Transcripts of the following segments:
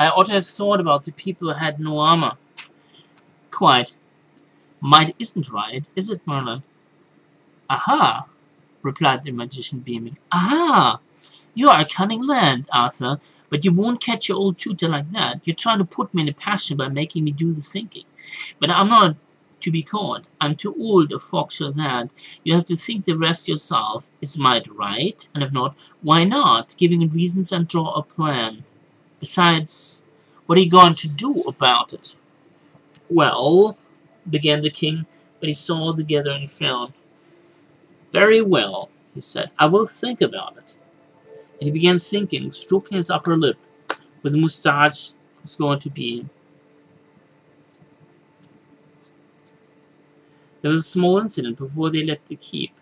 I ought to have thought about the people who had no armor. Quite. Might isn't right, is it, Merlin? Aha! Replied the magician, beaming. Aha! You are a cunning lad, Arthur, but you won't catch your old tutor like that. You're trying to put me in a passion by making me do the thinking. But I'm not to be caught. I'm too old a fox for that. You have to think the rest yourself. Is might right? And if not, why not? Giving it reasons and draw a plan. Besides, what are you going to do about it? Well, began the king, but he saw all together and frowned. Very well, he said, I will think about it. And he began thinking, stroking his upper lip, where the moustache was going to be. There was a small incident before they left the keep.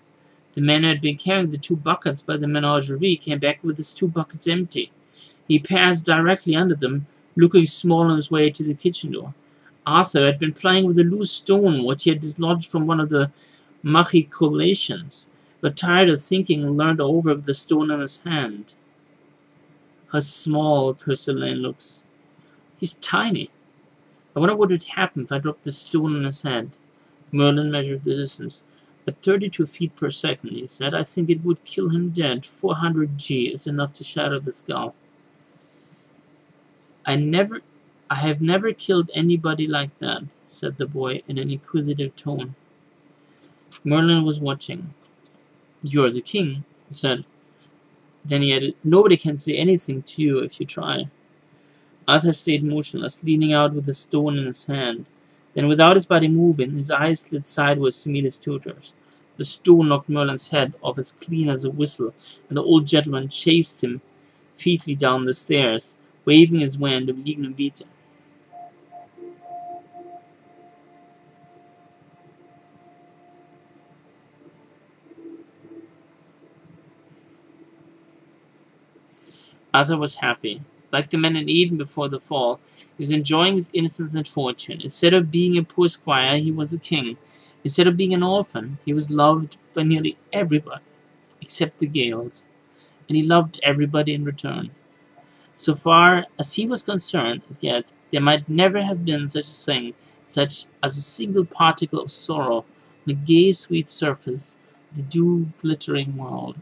The man who had been carrying the 2 buckets by the menagerie came back with his 2 buckets empty. He passed directly under them, looking small on his way to the kitchen door. Arthur had been playing with a loose stone which he had dislodged from one of the machicolations, but tired of thinking and leaned over with the stone in his hand. How small Curselain looks. He's tiny. I wonder what would happen if I dropped the stone in his hand. Merlin measured the distance. At 32 feet per second, he said, I think it would kill him dead. 400 G is enough to shatter the skull. I have never killed anybody like that, said the boy in an inquisitive tone. Merlin was watching. You're the king, he said. Then he added, nobody can say anything to you if you try. Arthur stayed motionless, leaning out with the stone in his hand. Then, without his body moving, his eyes slid sideways to meet his tutor's. The stone knocked Merlin's head off as clean as a whistle, and the old gentleman chased him featly down the stairs, waving his wand of Lignum Vitae. Arthur was happy. Like the men in Eden before the fall, he was enjoying his innocence and fortune. Instead of being a poor squire, he was a king. Instead of being an orphan, he was loved by nearly everybody, except the Gales, and he loved everybody in return. So far as he was concerned, as yet, there might never have been such a thing, such as a single particle of sorrow on the gay, sweet surface of the dew-glittering world.